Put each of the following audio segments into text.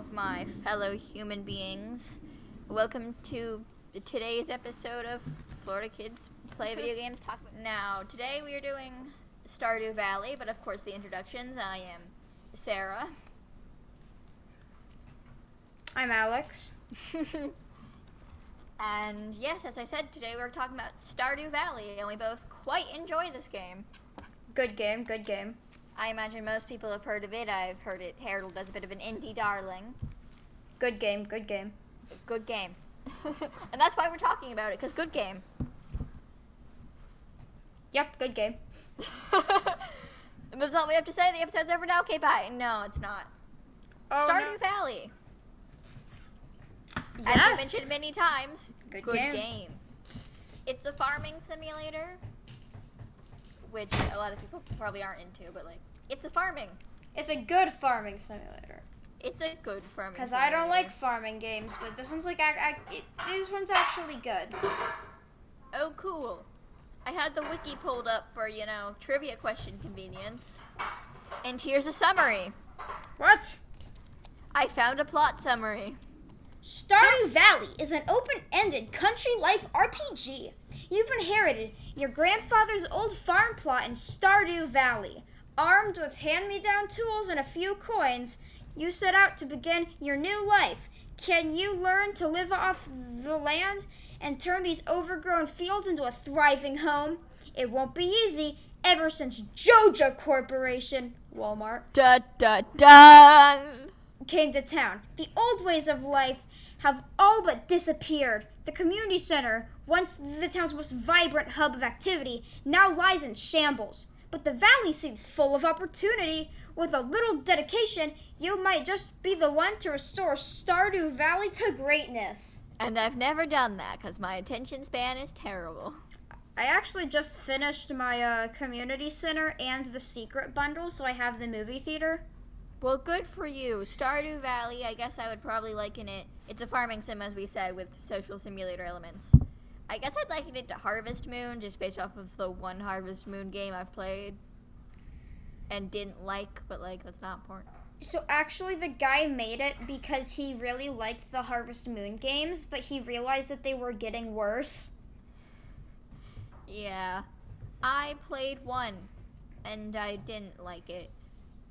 of my fellow human beings. Welcome to today's episode of Florida Kids Play Video Games Talk. Now, today we are doing Stardew Valley, but of course the introductions. I am Sarah. I'm Alex. And yes, as I said, today we're talking about Stardew Valley, and we both quite enjoy this game. Good game, good game. I imagine most people have heard of it. I've heard it heralded as a bit of an indie darling. Good game, good game. Good game. And that's why we're talking about it, because good game. Yep, good game. And that's all we have to say. The episode's over now. Okay, bye. No, it's not. Oh, Stardew Valley. Yes. As we mentioned many times, Good game. game. It's a farming simulator, which a lot of people probably aren't into, but like, it's a farming. It's a good farming simulator. It's a good farming Because simulator. I don't like farming games, but this one's like, this one's actually good. Oh, cool. I had the wiki pulled up for, trivia question convenience. And here's a summary. What? I found a plot summary. Stardew Valley is an open-ended country life RPG. You've inherited your grandfather's old farm plot in Stardew Valley. Armed with hand-me-down tools and a few coins, you set out to begin your new life. Can you learn to live off the land and turn these overgrown fields into a thriving home? It won't be easy ever since Joja Corporation, Walmart, came to town. The old ways of life have all but disappeared. The community center, once the town's most vibrant hub of activity, now lies in shambles. But the valley seems full of opportunity. With a little dedication, you might just be the one to restore Stardew Valley to greatness. And I've never done that because my attention span is terrible. I actually just finished my community center and the secret bundle, so I have the movie theater. Well, good for you. Stardew Valley, I guess I would probably liken it. It's a farming sim, as we said, with social simulator elements. I guess I'd liken it to Harvest Moon, just based off of the one Harvest Moon game I've played and didn't like, but, that's not important. So actually the guy made it because he really liked the Harvest Moon games, but he realized that they were getting worse. Yeah. I played one, and I didn't like it.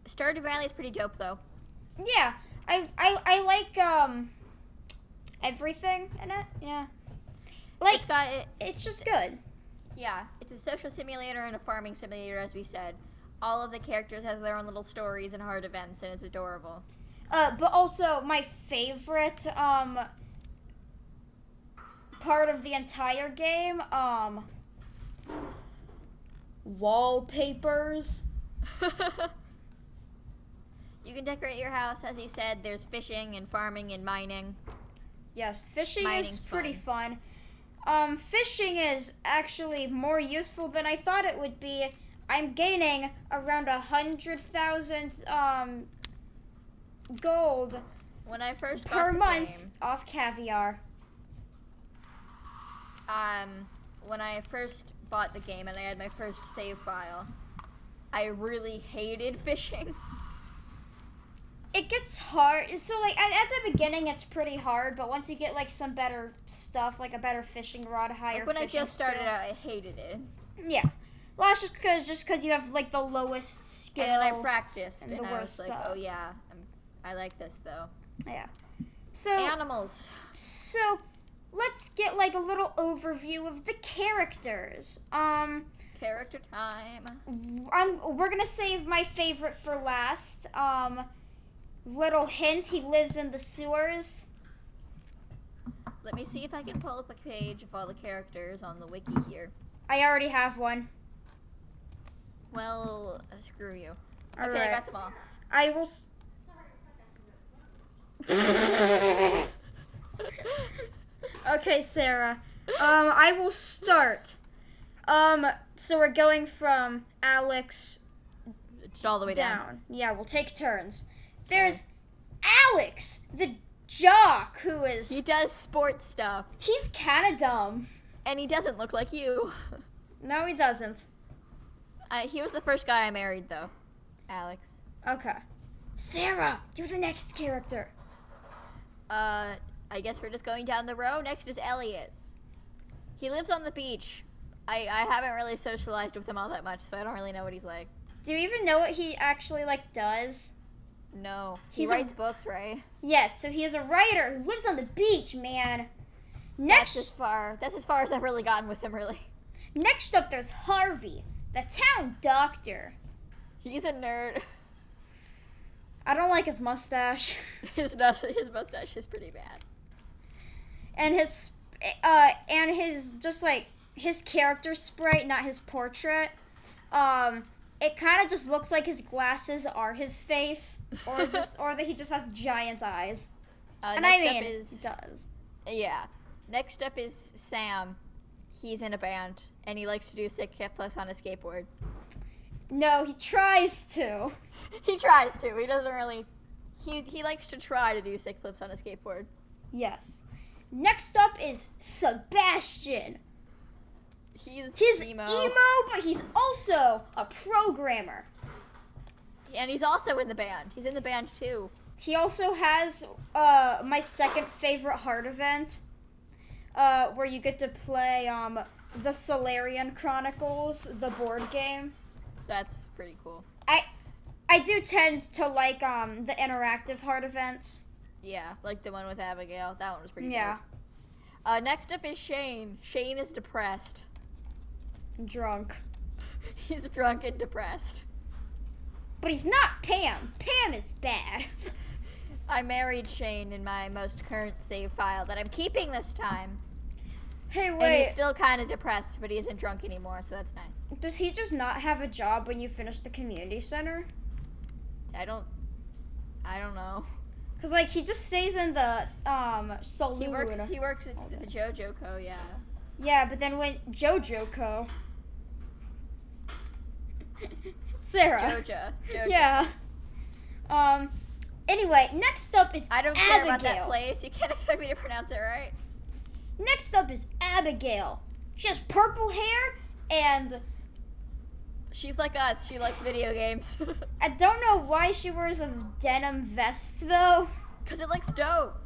Stardew Valley is pretty dope, though. Yeah, I like everything in it. Yeah, it's just good. Yeah, it's a social simulator and a farming simulator, as we said. All of the characters has their own little stories and hard events, and it's adorable. But also my favorite part of the entire game, wallpapers. You can decorate your house, as he said. There's fishing and farming and mining. Yes, fishing Mining's is pretty fun. Fishing is actually more useful than I thought it would be. I'm gaining around 100,000 gold When I first per got the month game, off caviar. when I first bought the game and I had my first save file, I really hated fishing. It gets hard. So, at the beginning, it's pretty hard, but once you get, some better stuff, like a better fishing rod, higher When I fishing just started skill. out, I hated it. Yeah. Well, that's just because you have, the lowest skill. And then I practiced, and and the I was worst like, stuff. oh yeah, I like this, though. Yeah. So, Animals. let's get, a little overview of the characters. Character time. We're gonna save my favorite for last. Little hint, he lives in the sewers. Let me see if I can pull up a page of all the characters on the wiki here. I already have one. Well, screw you. All Okay, right. I got them all. I will... Okay, Sarah. I will start. So we're going from Alex It's all the way down. Yeah, we'll take turns. There's Alex, the jock, who is... He does sports stuff, He's kind of dumb. and he doesn't look like you. No, he doesn't. He was the first guy I married, though. Alex. Okay. Sarah, do the next character. I guess we're just going down the row. Next is Elliot. He lives on the beach. I haven't really socialized with him all that much, so I don't really know what he's like. Do you even know what he actually, does? No. He He's writes books, right? Yes, so he is a writer who lives on the beach, man. That's as far as I've really gotten with him, really. Next up, there's Harvey, the town doctor. He's a nerd. I don't like his mustache. His mustache is pretty bad. And his his character sprite, not his portrait, it kind of just looks like his glasses are his face, or that he just has giant eyes. And I mean, he does. Yeah. Next up is Sam. He's in a band, and he likes to do sick kickflips on a skateboard. No, he tries to. He tries to. He doesn't really. He likes to try to do sick flips on a skateboard. Yes. Next up is Sebastian. He's emo, but he's also a programmer. And he's also in the band. He's in the band too. He also has my second favorite heart event, where you get to play the Solarian Chronicles, the board game. That's pretty cool. I do tend to like the interactive heart events. Yeah, like the one with Abigail. That one was pretty Yeah. cool. Next up is Shane. Shane is depressed. Drunk. He's drunk and depressed. But he's not Pam. Pam is bad. I married Shane in my most current save file that I'm keeping this time. Hey, wait. And he's still kind of depressed, but he isn't drunk anymore, so that's nice. Does he just not have a job when you finish the community center? I don't know. Cause he just stays in the saloon. He works at the JoJo Co. Yeah. Yeah, but then when JoJo Co. Sarah. JoJo. Yeah. Anyway, next up is I don't care Abigail. about that place. You can't expect me to pronounce it right. Next up is Abigail. She has purple hair and she's like us. She likes video games. I don't know why she wears a denim vest though. Cause it looks dope.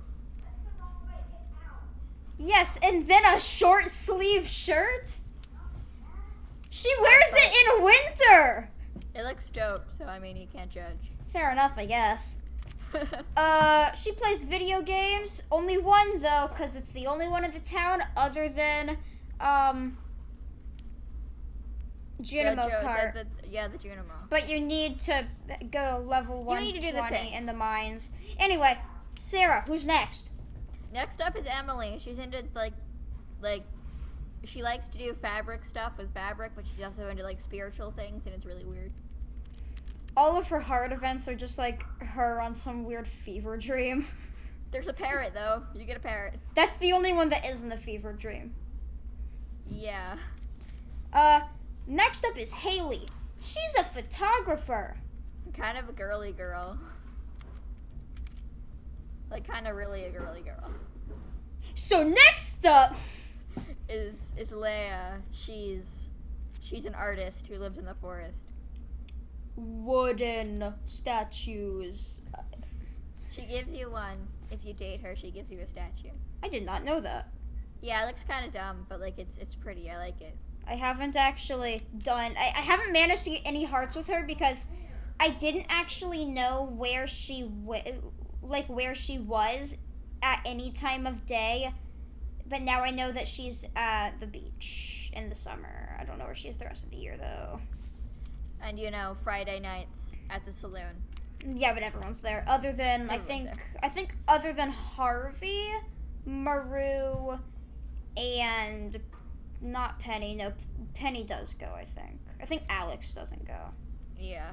Yes, and then a short sleeve shirt. She wears it in winter. It looks dope, so I mean you can't judge. Fair enough, I guess. She plays video games. Only one though, cause it's the only one in the town other than Junimo Kart. The Junimo. But you need to go level 120 need to do the thing. in the mines. Anyway, Sarah, who's next? Next up is Emily. She's into like she likes to do fabric stuff with fabric, but she's also into spiritual things, and it's really weird. All of her heart events are just her on some weird fever dream. There's a parrot though. You get a parrot. That's the only one that isn't a fever dream. Yeah. Next up is Haley. She's a photographer. Kind of a girly girl. Kind of really a girly girl. So next up is Leia. She's an artist who lives in the forest. Wooden statues. She gives you one. If you date her, she gives you a statue. I did not know that. Yeah, it looks kind of dumb, but it's pretty. I like it. I haven't actually done. I haven't managed to get any hearts with her because I didn't actually know where she where she was at any time of day. But now I know that she's at the beach in the summer. I don't know where she is the rest of the year though. And Friday nights at the saloon. Yeah, but everyone's there. Other than I think other than Harvey, Maru, and not Penny. No, Penny does go, I think. I think Alex doesn't go. Yeah.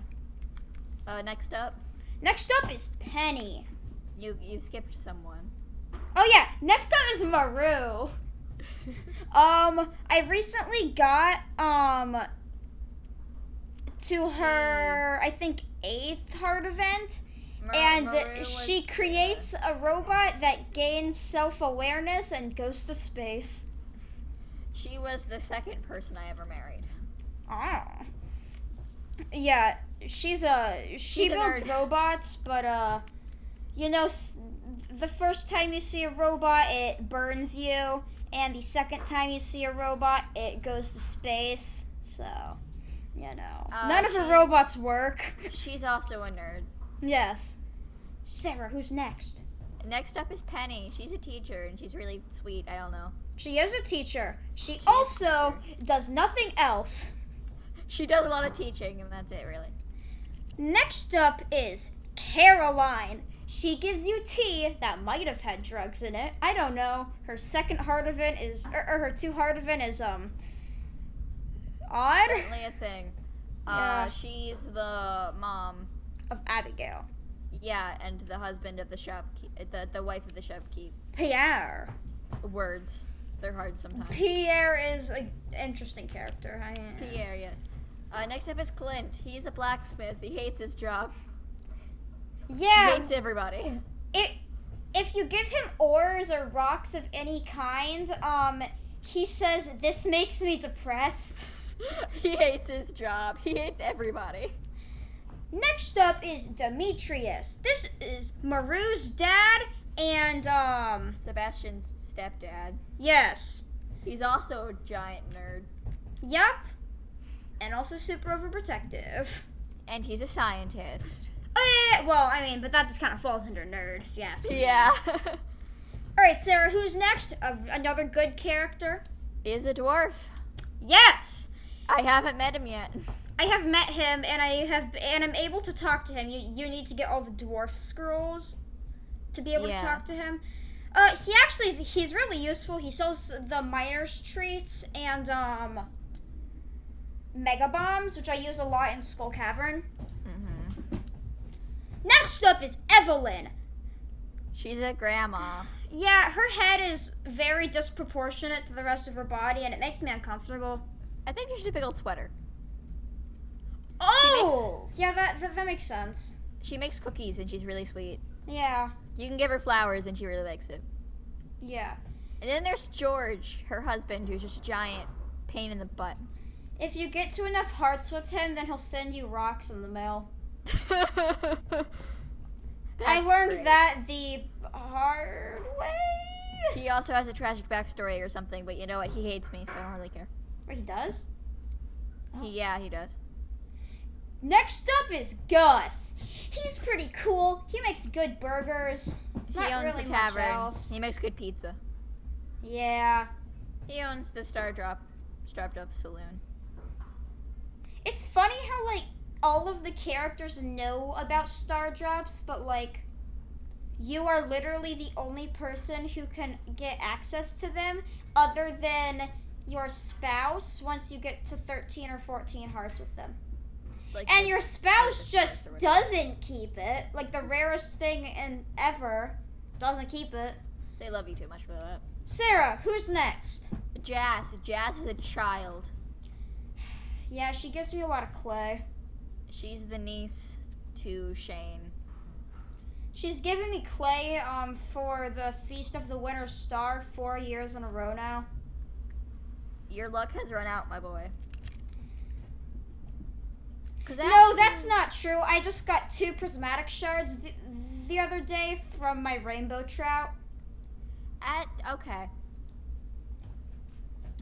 Next up? Next up is Penny. You skipped someone. Oh yeah, next up is Maru. I recently got to her I think 8th heart event. And she creates a robot that gains self-awareness and goes to space. She was the second person I ever married. Oh. Yeah, she builds robots, but the first time you see a robot, it burns you, and the second time you see a robot, it goes to space. So, none of her robots work. She's also a nerd. Yes. Sarah, who's next? Next up is Penny. She's a teacher, and she's really sweet. I don't know. She is a teacher. She also does nothing else. She does a lot of teaching, and that's it, really. Next up is Caroline. She gives you tea that might have had drugs in it. I don't know. Her second Hardevin is, or her two Hardevin is, odd. Certainly a thing. Yeah. She's the mom Of Abigail. Yeah, and the husband of the shopkeep, the wife of the shopkeep. Pierre. Words, they're hard sometimes. Pierre is an interesting character. Pierre, yes. Next up is Clint. He's a blacksmith. He hates his job. Yeah. He hates everybody. If you give him ores or rocks of any kind, he says, "This makes me depressed." He hates his job. He hates everybody. Next up is Demetrius. This is Maru's dad and, Sebastian's stepdad. yes. He's also a giant nerd. Yup. And also super overprotective. And he's a scientist. Oh, yeah, well, I mean, but that just kind of falls under nerd, if you ask me. Yeah. Alright, Sarah, who's next? Another good character? Is a dwarf. Yes! I haven't met him yet. I have met him, and I'm able to talk to him. You need to get all the dwarf scrolls to be able to talk to him. He's really useful. He sells the miner's treats and mega bombs, which I use a lot in Skull Cavern. Mm-hmm. Next up is Evelyn. She's a grandma. Yeah, her head is very disproportionate to the rest of her body, and it makes me uncomfortable. I think she's a big old sweater. Oh! Yeah, that makes sense. She makes cookies, and she's really sweet. Yeah. You can give her flowers, and she really likes it. Yeah. And then there's George, her husband, who's just a giant pain in the butt. If you get to enough hearts with him, then he'll send you rocks in the mail. I learned great. that the hard way. He also has a tragic backstory or something, but you know what? He hates me, so I don't really care. Wait, he does? He does. Next up is Gus. He's pretty cool. He makes good burgers. He Not owns really the much tavern. else. He makes good pizza. Yeah. He owns the Strapped Up Saloon. It's funny how, all of the characters know about Star Drops, but, you are literally the only person who can get access to them other than your spouse once you get to 13 or 14 hearts with them. And your spouse just doesn't keep it. The rarest thing ever doesn't keep it. They love you too much for that. Sarah, who's next? Jazz. Jazz is a child. Yeah, she gives me a lot of clay. She's the niece to Shane. She's given me clay for the Feast of the Winter Star 4 years in a row now. Your luck has run out, my boy. No, that's not true. I just got 2 prismatic shards the other day from my rainbow trout. Okay.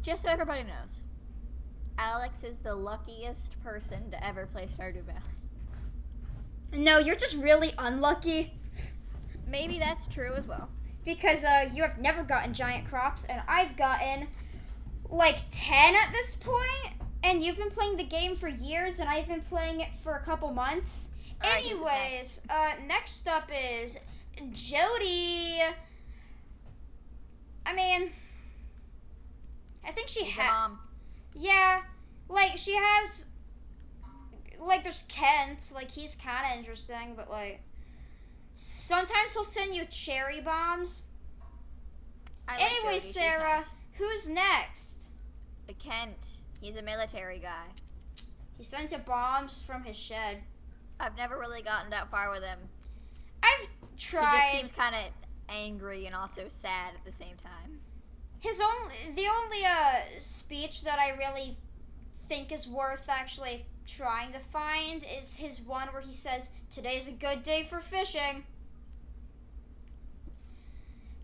Just so everybody knows, Alex is the luckiest person to ever play Stardew Valley. No, you're just really unlucky. Maybe that's true as well. Because you have never gotten giant crops, and I've gotten 10 at this point. And you've been playing the game for years, and I've been playing it for a couple months. Right, Anyways, next up is Jody. I mean, I think she She's the mom. Yeah, she has, there's Kent, he's kind of interesting, but, sometimes he'll send you cherry bombs. Anyway, Sarah, nice. Who's next? Kent. He's a military guy. He sends you bombs from his shed. I've never really gotten that far with him. I've tried. He just seems kind of angry and also sad at the same time. The only speech that I really think is worth actually trying to find is his one where he says, "Today's a good day for fishing."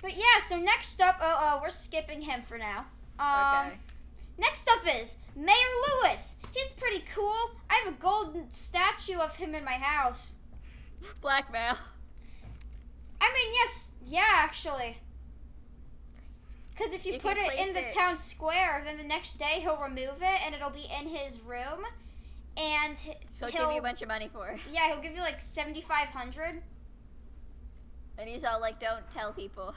But yeah, so next up, we're skipping him for now. Okay. Next up is Mayor Lewis. He's pretty cool. I have a golden statue of him in my house. Blackmail. I mean, yes, yeah, actually. Because if you put can it in place the town square, then the next day he'll remove it and it'll be in his room. And He'll give you a bunch of money for it. Yeah, he'll give you like $7,500. And he's all like, don't tell people.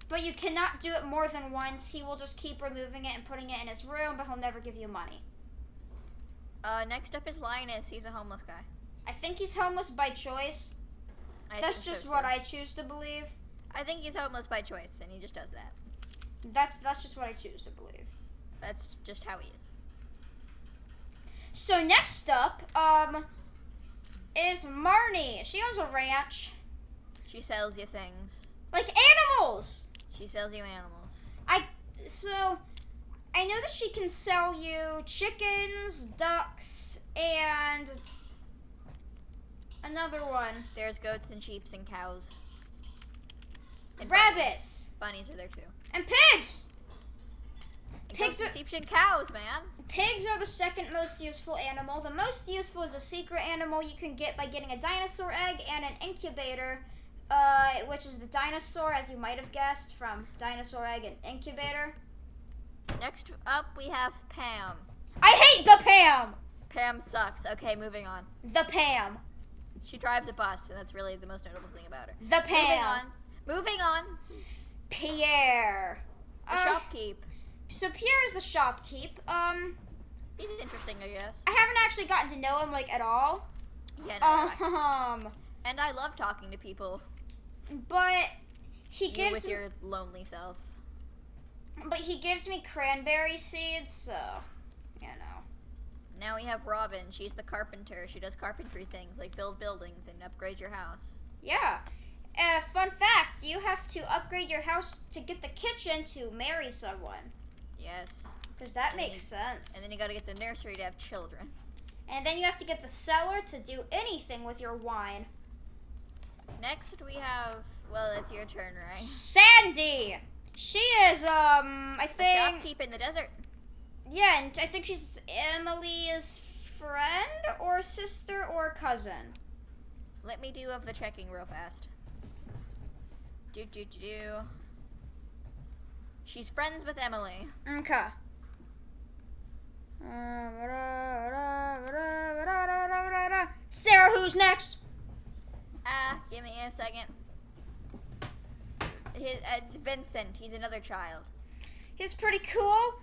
But you cannot do it more than once. He will just keep removing it and putting it in his room, but he'll never give you money. Next up is Linus. He's a homeless guy. I think he's homeless by choice. That's think just so, what too. I choose to believe. I think he's homeless by choice, and he just does that. That's just what I choose to believe. That's just how he is. So next up, is Marnie. She owns a ranch. She sells you things. Like animals! She sells you animals. I know that she can sell you chickens, ducks, and another one. There's goats and sheep and cows. And Rabbits. Bunnies are there too. And pigs! And Pigs goats and are- sheep and cows, man. Pigs are the second most useful animal. The most useful is a secret animal you can get by getting a dinosaur egg and an incubator, which is the dinosaur, as you might have guessed, from Dinosaur Egg and Incubator. Next up, we have Pam. I hate the Pam! Pam sucks. Okay, moving on. The Pam. She drives a bus, and that's really the most notable thing about her. The Pam. Moving on. Pierre. The shopkeep. So Pierre is the shopkeep. He's interesting, I guess. I haven't actually gotten to know him, like, at all. Yeah, no, and I love talking to people. But he You gives with your lonely self. But he gives me cranberry seeds, so, you know. Now we have Robin. She's the carpenter. She does carpentry things like build buildings and upgrade your house. Yeah. Fun fact, you have to upgrade your house to get the kitchen to marry someone. Yes. Because that And makes then sense. And then you gotta get the nursery to have children. And then you have to get the cellar to do anything with your wine. Next we have, well, it's your turn, right? Sandy! She is, I The think... shopkeep in the desert. Yeah, and I think she's Emily's friend or sister or cousin. Let me do of the checking real fast. Do. She's friends with Emily. Okay. Sarah, who's next? Give me a second. It's Vincent. He's another child. He's pretty cool.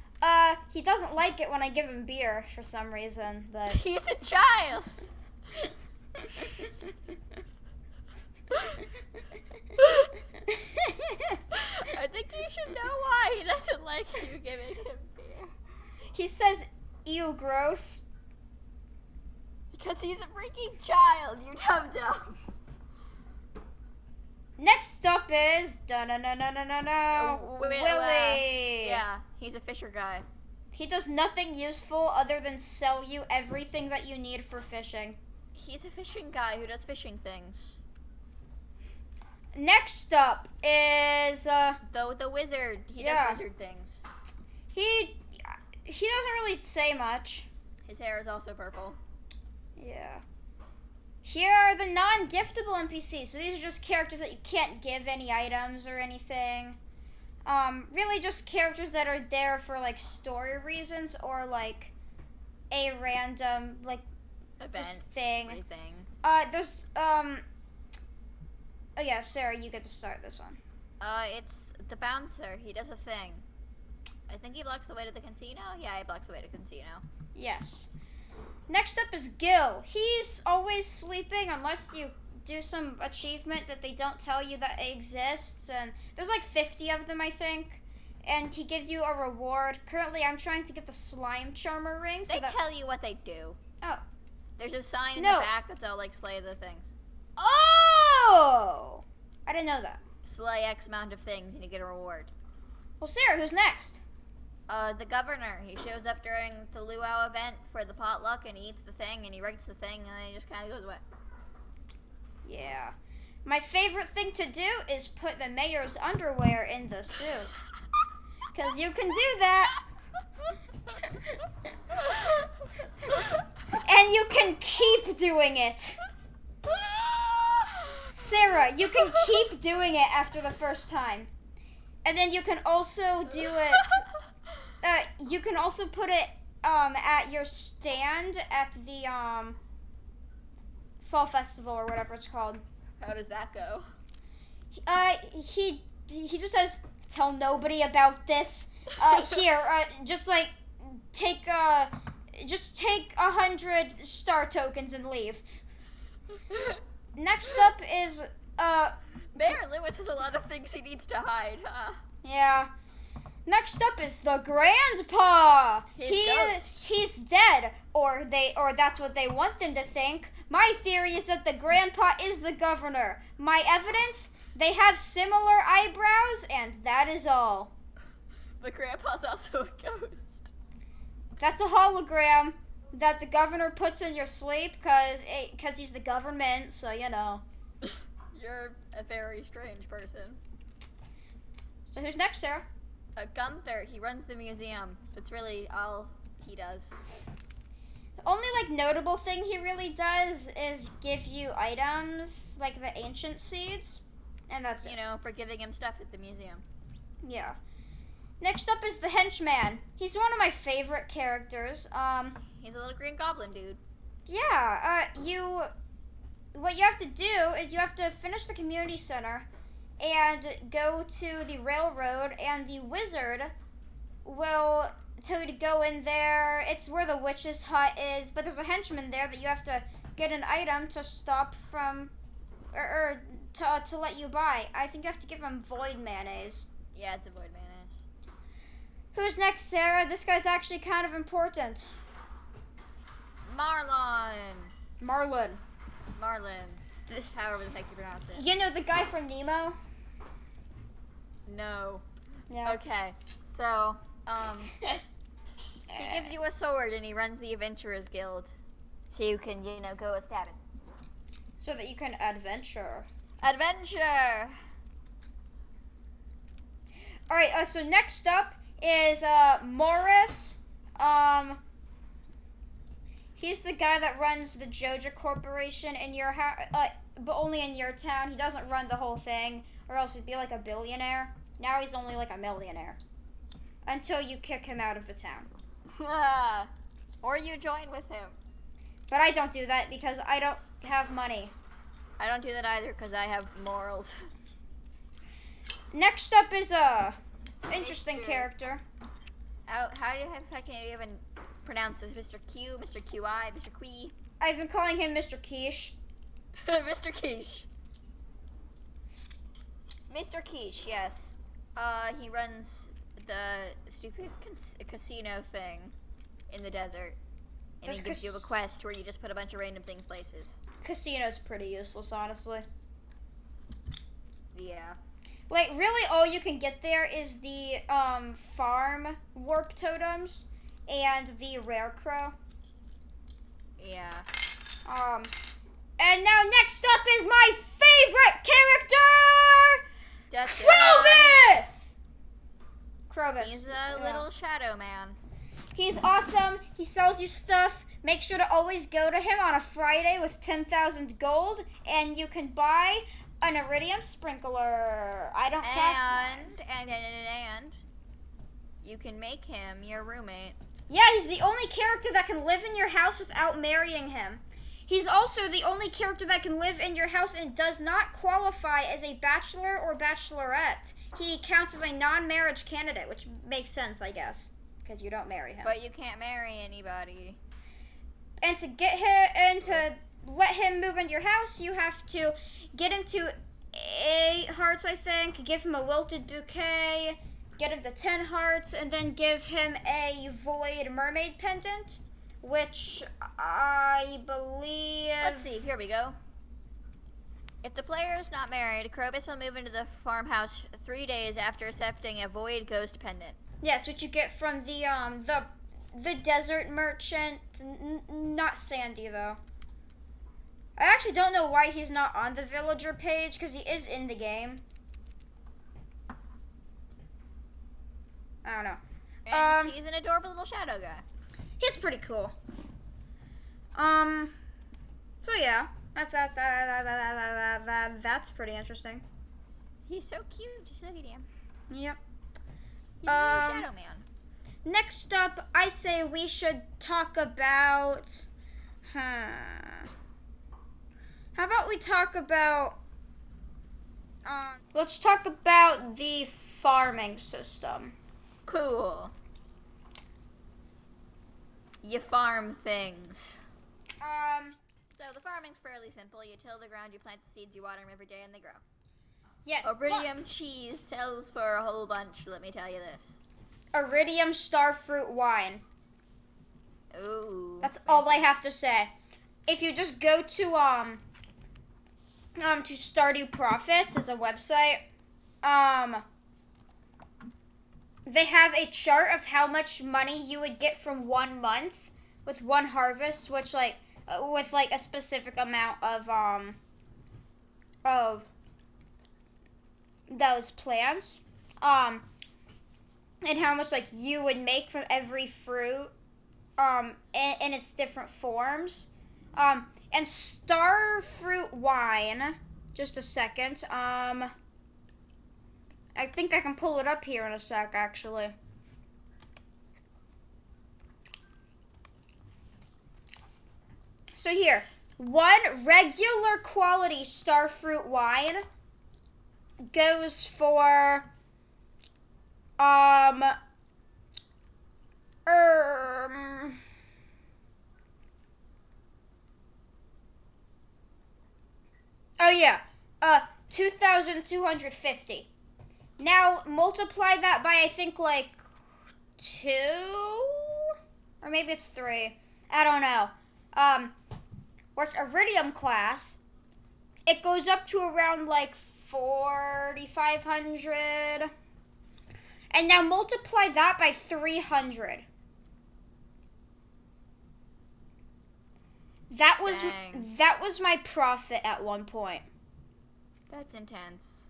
He doesn't like it when I give him beer for some reason, but... He's a child. I think you should know why he doesn't like you giving him beer. He says, ew, gross. Because he's a freaking child, you dum-dum. Next up is... Willie. Yeah, he's a fisher guy. He does nothing useful other than sell you everything that you need for fishing. He's a fishing guy who does fishing things. Next up is... The wizard. He Yeah. does wizard things. He doesn't really say much. His hair is also purple. Yeah. Here are the non-giftable NPCs. So these are just characters that you can't give any items or anything. Really just characters that are there for, like, story reasons or, like, a random, like, Event. just thing. Everything. There's, oh yeah, Sarah, you get to start this one. It's the bouncer. He does a thing. I think he blocks the way to the casino. Yeah, he blocks the way to casino. Yes. Next up is Gil. He's always sleeping unless you do some achievement that they don't tell you that exists. And there's like 50 of them, I think. And he gives you a reward. Currently, I'm trying to get the slime charmer ring. They tell you what they do. Oh. There's a sign in No. the back that's all like slay the things. Oh! I didn't know that. Slay X amount of things and you get a reward. Well, Sarah, who's next? The governor. He shows up during the luau event for the potluck and he eats the thing and he writes the thing and then he just kind of goes away. Yeah. My favorite thing to do is put the mayor's underwear in the soup. Because you can do that. And you can keep doing it. Sarah, you can keep doing it after the first time. And then you can also do it, you can also put it at your stand at the fall festival or whatever it's called. How does that go? He just says, tell nobody about this. Here, just take 100 star tokens and leave. Next up is, Mayor Lewis has a lot of things he needs to hide, huh? yeah. Next up is the Grandpa. He's dead, or that's what they want them to think. My theory is that the Grandpa is the governor. My evidence? They have similar eyebrows, and that is all. But Grandpa's also a ghost. That's a hologram that the governor puts in your sleep because he's the government, so you know. You're a very strange person. So who's next, Sarah? Gunther, he runs the museum. That's really all he does. The only notable thing he really does is give you items like the ancient seeds, and that's it. You know, for giving him stuff at the museum. Yeah. Next up is the henchman. He's one of my favorite characters. He's a little green goblin dude. Yeah. What you have to do is you have to finish the community center and go to the railroad, and the wizard will tell you to go in there. It's where the witch's hut is, but there's a henchman there that you have to get an item to stop from, or to let you buy. I think you have to give him void mayonnaise. Yeah, it's a void mayonnaise. Who's next, Sarah? This guy's actually kind of important. Marlin. This, however the heck you pronounce it. you know the guy from Nemo? No. Yeah. Okay, so, he gives you a sword and he runs the Adventurers Guild. So you can, go a stabbing. So that you can adventure. Adventure! Alright, so next up is Morris. He's the guy that runs the Joja Corporation in your house, but only in your town. He doesn't run the whole thing, or else he'd be like a billionaire. Now he's only like a millionaire. Until you kick him out of the town. Or you join with him. But I don't do that because I don't have money. I don't do that either because I have morals. Next up is a interesting Mr. character. How do you even pronounce this? Mr. Q, Mr. QI, Mr. Quee? I've been calling him Mr. Quiche. Mr. Quiche. Mr. Quiche, yes. He runs the stupid casino thing in the desert. And he gives you a quest where you just put a bunch of random things places. Casino's pretty useless, honestly. Yeah. Really all you can get there is the farm warp totems and the rare crow. Yeah. And now next up is my favorite character! Krobus! He's a little shadow man. He's awesome. He sells you stuff. Make sure to always go to him on a Friday with 10,000 gold, and you can buy an iridium sprinkler. I don't have... And you can make him your roommate. Yeah, he's the only character that can live in your house without marrying him. He's also the only character that can live in your house and does not qualify as a bachelor or bachelorette. He counts as a non-marriage candidate, which makes sense, I guess, because you don't marry him. But you can't marry anybody. And to get him and to let him move into your house, you have to get him to 8 hearts, I think, give him a wilted bouquet, get him to 10 hearts, and then give him a void mermaid pendant, which I believe... Let's see, here we go. If the player is not married, Krobus will move into the farmhouse 3 days after accepting a void ghost pendant. Yes, which you get from the desert merchant, not Sandy, though. I actually don't know why he's not on the villager page, because he is in the game. I don't know. And he's an adorable little shadow guy. He's pretty cool. So yeah, that's pretty interesting. He's so cute. Just look at him. Yep. He's a little shadow man. Next up, I say we should talk about. How about we talk about? Let's talk about the farming system. Cool. You farm things. So the farming's fairly simple. You till the ground, you plant the seeds, you water them every day, and they grow. Yes. Iridium cheese sells for a whole bunch, let me tell you this. Iridium starfruit wine. Ooh. That's all I have to say. If you just go to Stardew Profits as a website, they have a chart of how much money you would get from 1 month with one harvest, which with a specific amount of those plants, and how much you would make from every fruit, in its different forms, and starfruit wine. Just a second. I think I can pull it up here in a sec, actually. So here, one regular quality starfruit wine goes for $2,250. Now multiply that by I think 2, or maybe it's 3. I don't know. With Iridium class, it goes up to around 4,500. And now multiply that by 300. That was my profit at one point. That's intense.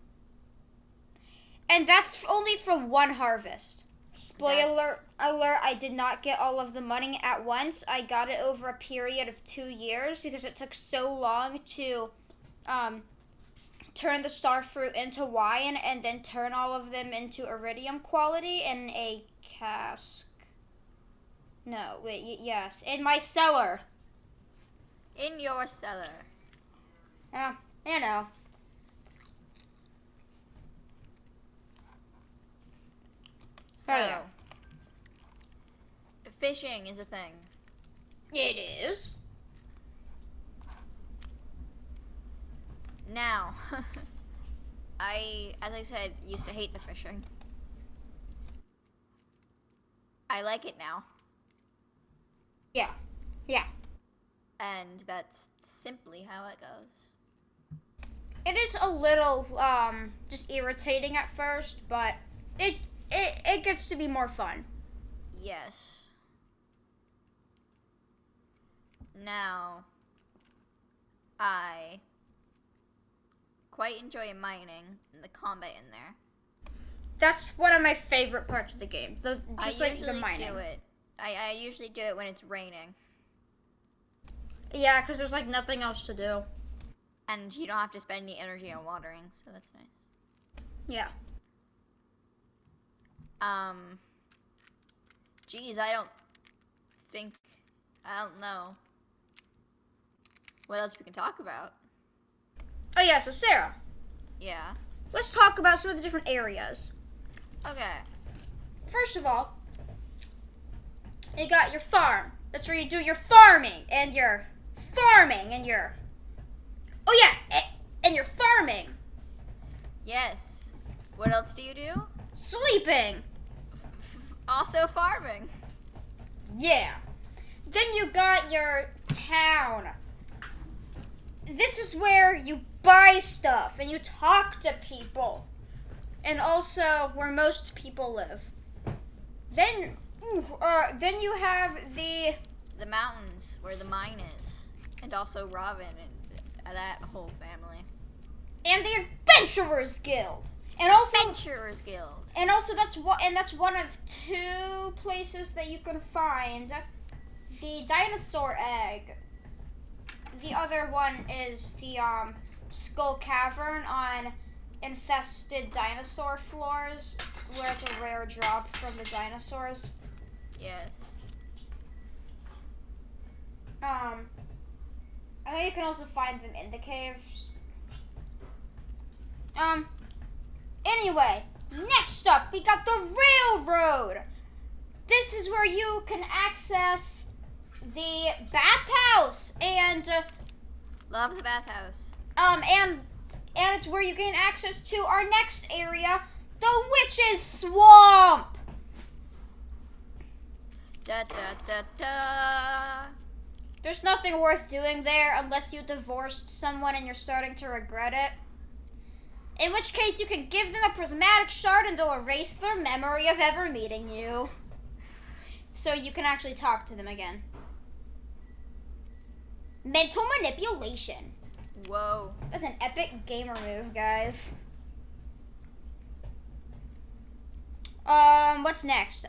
And that's only from one harvest. Spoiler alert, I did not get all of the money at once. I got it over a period of 2 years because it took so long to turn the starfruit into wine and then turn all of them into iridium quality in a cask. No, wait, yes, in my cellar. In your cellar. You know. So, Oh, yeah. Fishing is a thing. It is. Now, as I said, used to hate the fishing. I like it now. Yeah. And that's simply how it goes. It is a little just irritating at first, but it gets to be more fun. Yes. Now, I quite enjoy mining and the combat in there. That's one of my favorite parts of the game. The mining. I usually do it when it's raining. Yeah, because there's nothing else to do. And you don't have to spend any energy on watering, so that's nice. Yeah. Geez, I don't know what else we can talk about. Oh yeah, so Sarah, Yeah. let's talk about some of the different areas. Okay. First of all, you got your farm. That's where you do your farming and your and your farming. Yes. What else do you do? Sleeping. Also farming. Yeah. Then you got your town. This is where you buy stuff and you talk to people. And also where most people live. Then you have the mountains where the mine is. And also Robin and that whole family. And the Adventurers Guild. And also Adventurers Guild. And also that's one of 2 places that you can find the dinosaur egg. The other one is the Skull Cavern on infested dinosaur floors, where it's a rare drop from the dinosaurs. Yes. I know you can also find them in the caves. Anyway, next up, we got the railroad. This is where you can access the bathhouse and Love the bathhouse. and it's where you gain access to our next area, the Witch's Swamp. Da da da da. There's nothing worth doing there unless you divorced someone and you're starting to regret it. In which case, you can give them a prismatic shard and they'll erase their memory of ever meeting you. So you can actually talk to them again. Mental manipulation. Whoa. That's an epic gamer move, guys. What's next?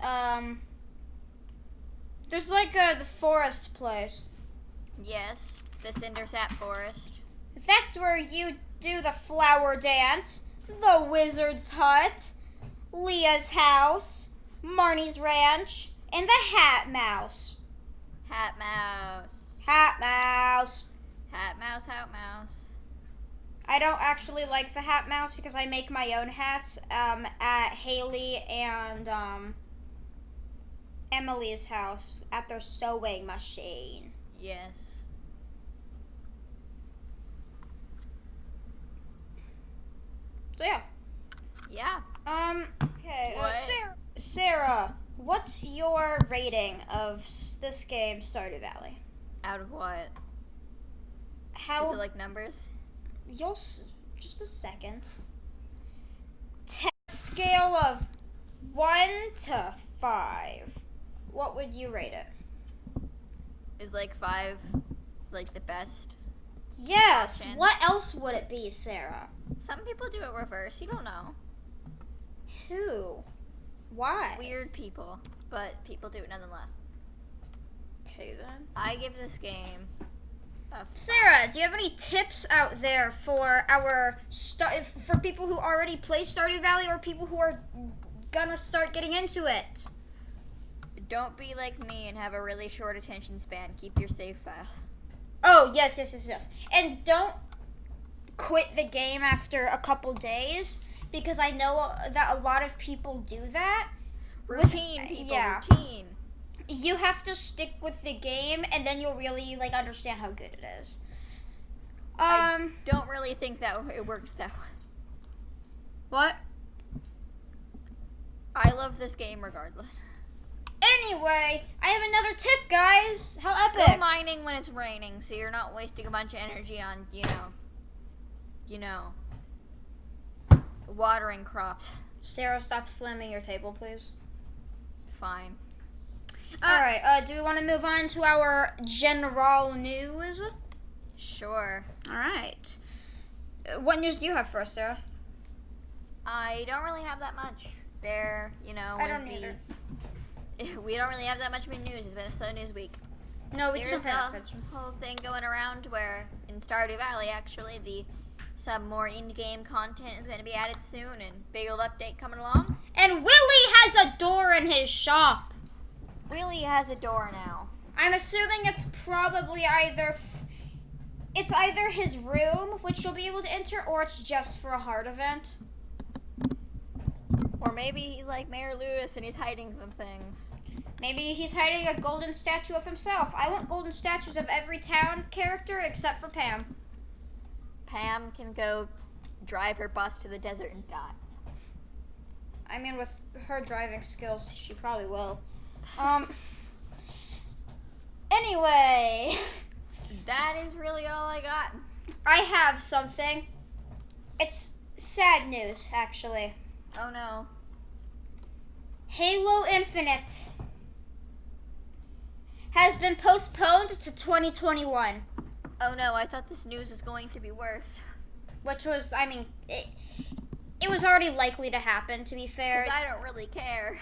There's like the forest place. Yes, the Cindersap Forest. That's where you do the flower dance, the wizard's hut, Leah's house, Marnie's ranch, and the Hat Mouse. Hat Mouse. Hat Mouse. Hat Mouse, Hat Mouse. I don't actually like the Hat Mouse because I make my own hats at Haley and Emily's house at their sewing machine. Yes. So yeah. Yeah. Okay. What? Sarah, what's your rating of this game, Stardew Valley? Out of what? How? Is it like numbers? Just a second. Scale of 1 to 5. What would you rate it? Is like 5 like the best? Yes. Option. What else would it be, Sarah? Some people do it reverse. You don't know. Who? Why? Weird people, but people do it nonetheless. Okay then. I give this game a Sarah, do you have any tips out there for for people who already play Stardew Valley or people who are gonna start getting into it? Don't be like me and have a really short attention span. Keep your save files. Oh, yes. And don't quit the game after a couple days, because I know that a lot of people do that. Routine, people, yeah. routine. You have to stick with the game, and then you'll really understand how good it is. I don't really think that it works that way. What? I love this game regardless. Anyway, I have another tip, guys. How Go epic! mining when it's raining, so you're not wasting a bunch of energy on, watering crops. Sarah, stop slamming your table, please. Fine. Alright, do we want to move on to our general news? Sure. Alright. What news do you have first, Sarah? I don't really have that much. There, I don't either. We don't really have that much news. It's been a slow news week. No, we There's just have a whole thing going around where in Stardew Valley, actually, some more in-game content is going to be added soon, and big old update coming along. And Willie has a door in his shop. Willie has a door now. I'm assuming it's probably either his room, which you'll be able to enter, or it's just for a heart event. Or maybe he's like Mayor Lewis and he's hiding some things. Maybe he's hiding a golden statue of himself. I want golden statues of every town character except for Pam. Pam can go drive her bus to the desert and die. I mean, with her driving skills, she probably will. Anyway. That is really all I got. I have something. It's sad news, actually. Oh no. Halo Infinite has been postponed to 2021. Oh no, I thought this news was going to be worse. which was, I mean, it was already likely to happen, to be fair. Because I don't really care.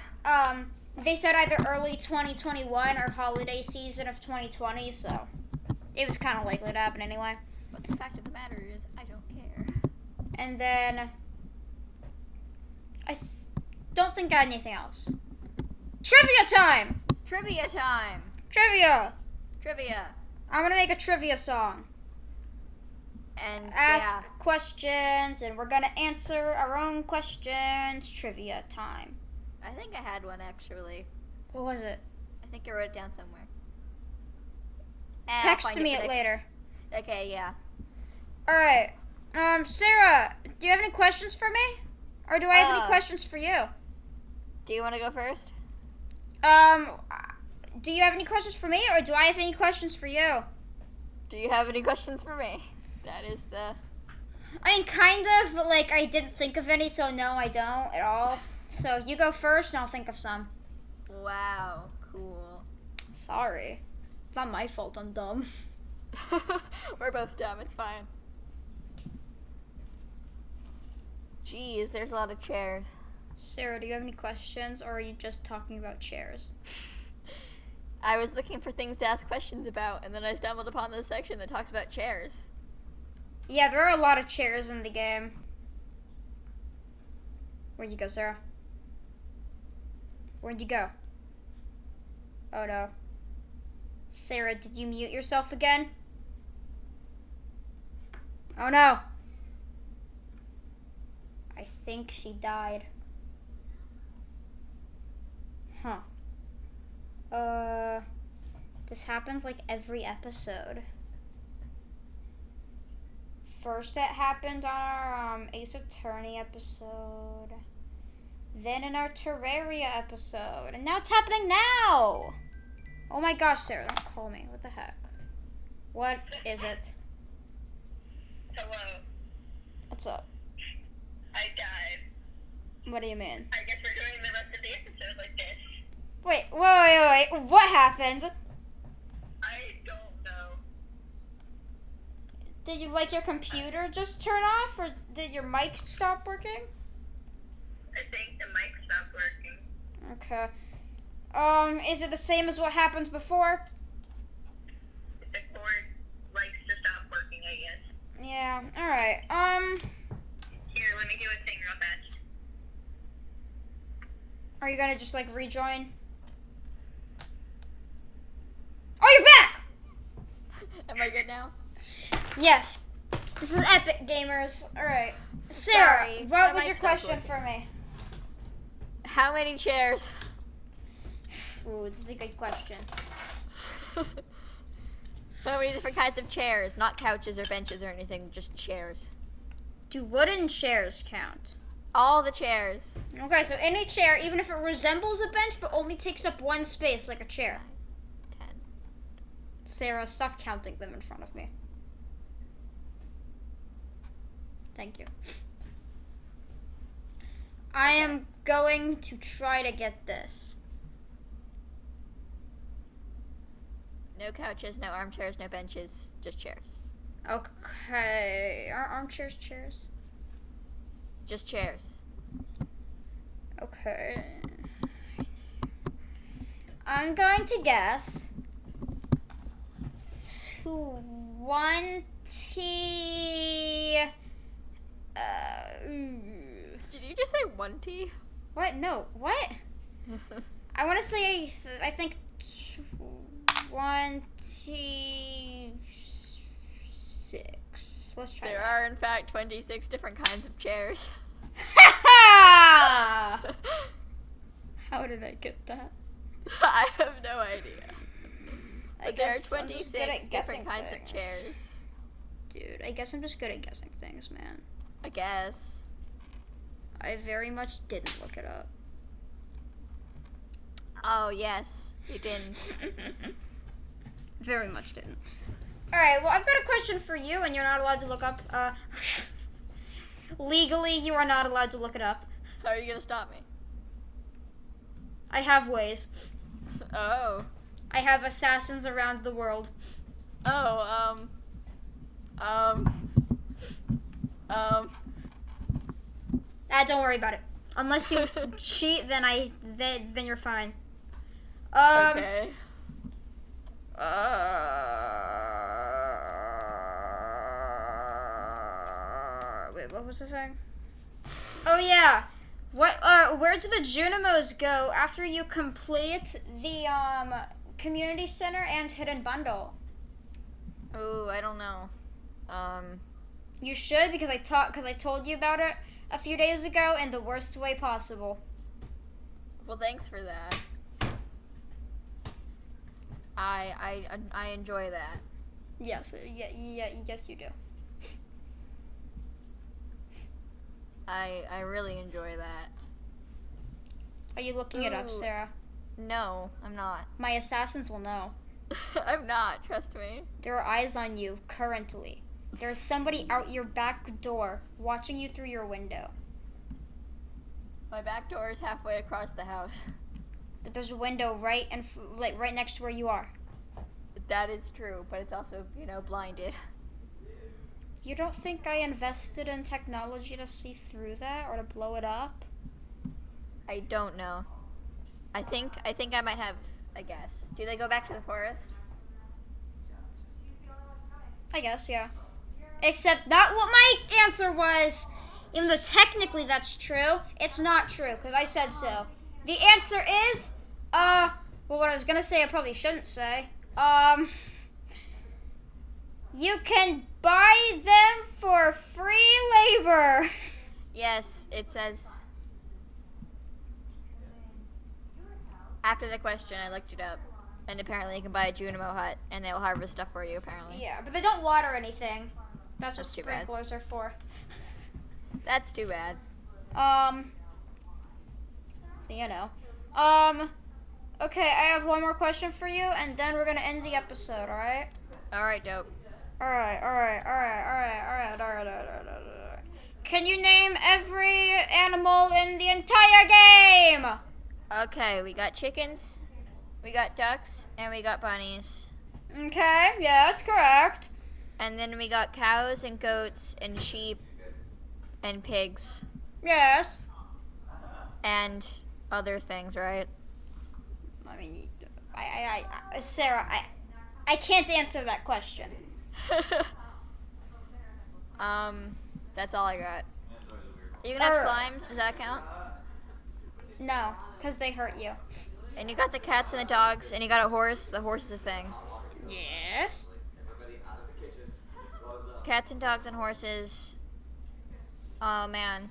They said either early 2021 or holiday season of 2020, so it was kind of likely to happen anyway. But the fact of the matter is, I don't care. And then, don't think I got anything else. Trivia time! Trivia time! Trivia! Trivia. I'm gonna make a trivia song. And Ask questions, and we're gonna answer our own questions. Trivia time. I think I had one actually. What was it? I think I wrote it down somewhere. Text me it later. Okay, yeah. Alright. Sarah, do you have any questions for me? Or do I have any questions for you? Do you want to go first? Do you have any questions for me, or do I have any questions for you? Do you have any questions for me? That is the... I mean, kind of, but, like, I didn't think of any, so no, I don't at all. So you go first, and I'll think of some. Wow, cool. Sorry. It's not my fault, I'm dumb. We're both dumb, it's fine. Jeez, there's a lot of chairs. Sarah, do you have any questions, or are you just talking about chairs? I was looking for things to ask questions about, and then I stumbled upon this section that talks about chairs. Yeah, there are a lot of chairs in the game. Where'd you go, Sarah? Where'd you go? Oh no. Sarah, did you mute yourself again? Oh no. I think she died. Huh. This happens like every episode. First it happened on our Ace Attorney episode. Then in our Terraria episode. And now it's happening now! Oh my gosh, Sarah, don't call me. What the heck? What is it? Hello. What's up? I died. What do you mean? I guess we're doing the rest of the episode like this. Wait. What happened? I don't know. Did you, like, your computer just turn off? Or did your mic stop working? I think the mic stopped working. Okay. Is it the same as what happened before? The cord likes to stop working, I guess. Yeah, alright. Here, let me do a thing real fast. Are you gonna just, like, rejoin? Oh, you're back! Am I good now? Yes. This is epic, gamers. Alright. Sarah, Sorry, what my was mic your stopped question working. for me? How many chairs? Ooh, this is a good question. How many different kinds of chairs? Not couches or benches or anything, just chairs. Do wooden chairs count? All the chairs. Okay, so any chair, even if it resembles a bench but only takes up one space like a chair. 10. Sarah, stop counting them in front of me. Thank you. I am going to try to get this. No couches, no armchairs, no benches, just chairs. Okay. Are armchairs chairs? Just chairs. Okay. I'm going to guess 20. Did you just say 1T? What? No. What? I want to say, I think 26. Let's try There that. are, in fact, 26 different kinds of chairs. How did I get that? I have no idea. I But there are guess I'm just good 26 at guessing different kinds of things. chairs. Dude, I guess I'm just good at guessing things, man. I guess. I very much didn't look it up. Oh, yes. You didn't. Very much didn't. Alright, well, I've got a question for you, and you're not allowed to look up. Legally, you are not allowed to look it up. How are you going to stop me? I have ways. Oh. I have assassins around the world. Oh, Don't worry about it. Unless you cheat, then you're fine. Okay. Wait, what was I saying? Oh yeah. Where do the Junimos go after you complete the community center and hidden bundle? Oh, I don't know. You should, because I told you about it a few days ago in the worst way possible. Well, thanks for that. I enjoy that. Yes, yes you do. I really enjoy that. Are you looking it up, Ooh. Sarah? No, I'm not. My assassins will know. I'm not, trust me. There are eyes on you currently. There is somebody out your back door watching you through your window. My back door is halfway across the house. But there's a window right right next to where you are. That is true, but it's also, blinded. You don't think I invested in technology to see through that or to blow it up? I don't know. I think I might have a guess. Do they go back to the forest? I guess, yeah. Except not what my answer was. Even though technically that's true, it's not true, because I said so. The answer is, well, what I was gonna say I probably shouldn't say. You can buy them for free labor. Yes, it says. After the question, I looked it up. And apparently you can buy a Junimo hut, and they will harvest stuff for you, apparently. Yeah, but they don't water anything. That's what That's too bad. sprinklers are for. That's too bad. So you know. Okay, I have one more question for you, and then we're gonna end the episode, alright? Alright, dope. Alright. Can you name every animal in the entire game? Okay, we got chickens, we got ducks, and we got bunnies. Okay, yes, correct. And then we got cows and goats and sheep and pigs Yes. and other things, right? I mean, Sarah, I can't answer that question. That's all I got. You can have slimes, does that count? No, because they hurt you. And you got the cats and the dogs, and you got a horse. The horse is a thing. Yes. Cats and dogs and horses. Oh, man.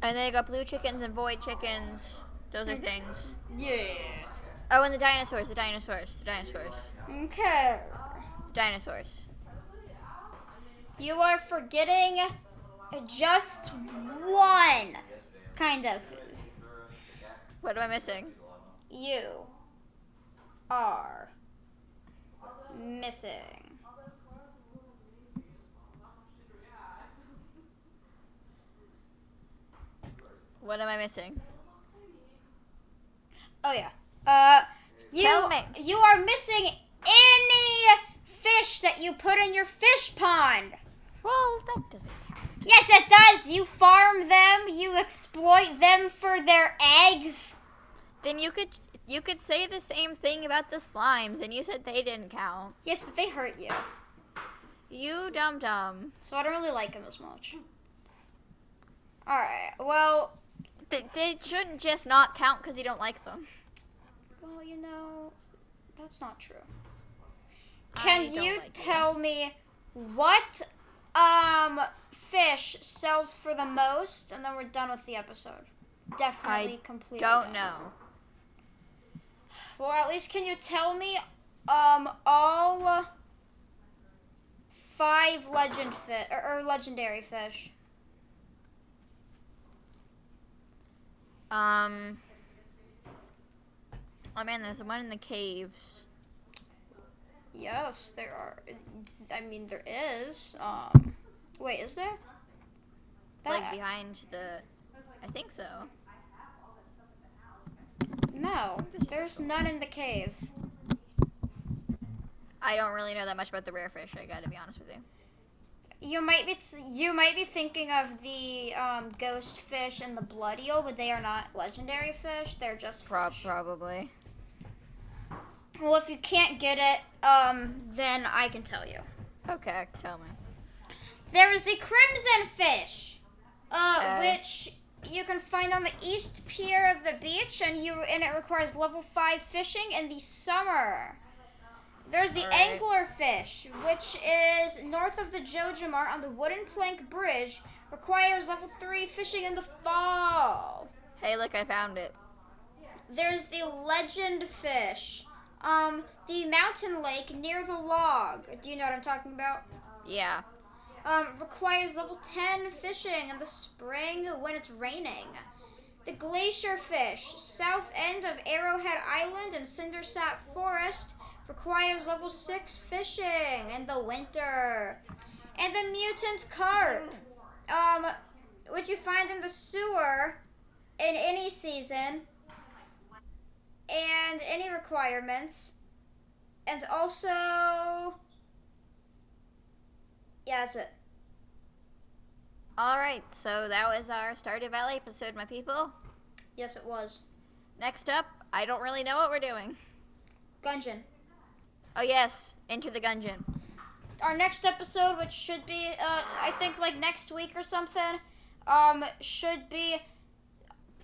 And then you got blue chickens and void chickens. Those are things. Yes. Oh, and the dinosaurs. Okay. Dinosaurs. You are forgetting just one kind of food. What am I missing? You are missing. What am I missing? Oh yeah. Tell me. You are missing any fish that you put in your fish pond. Well, that doesn't count. Yes, it does. You farm them. You exploit them for their eggs. Then you could say the same thing about the slimes, and you said they didn't count. Yes, but they hurt you. You dum-dum. So I don't really like them as much. Alright, well... They shouldn't just not count because you don't like them. Well, you know, that's not true. I Can don't you like tell me what fish sells for the most, and then we're done with the episode? Definitely, completely Don't done. know. Well, at least can you tell me all 5 legendary fish? Oh man, there's one in the caves. Yes, there are. I mean, there is. Wait, is there? Like behind the... I think so. No, there's none in the caves. I don't really know that much about the rare fish. I gotta be honest with you. You might be thinking of the ghost fish and the blood eel, but they are not legendary fish. They're just fish. Probably. Well, if you can't get it, then I can tell you. Okay, tell me. There is the crimson fish, Okay. which you can find on the east pier of the beach, and it requires level 5 fishing in the summer. There's the Alright. anglerfish, which is north of the Jojamar on the wooden plank bridge. Requires level 3 fishing in the fall. Hey, look, I found it. There's the legend fish, the mountain lake near the log. Do you know what I'm talking about? Yeah. Requires level 10 fishing in the spring when it's raining. The glacier fish, south end of Arrowhead Island and Cindersap Forest, requires level 6 fishing in the winter. And the mutant carp, which you find in the sewer in any season, and any requirements. And also, yeah, that's it. Alright, so that was our Stardew Valley episode, my people. Yes, it was. Next up, I don't really know what we're doing. Gungeon. Oh yes, Into the Gungeon. Our next episode, which should be, I think like next week or something, should be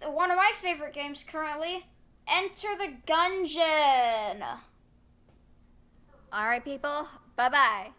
one of my favorite games currently, Enter the Gungeon. Alright, people, bye-bye.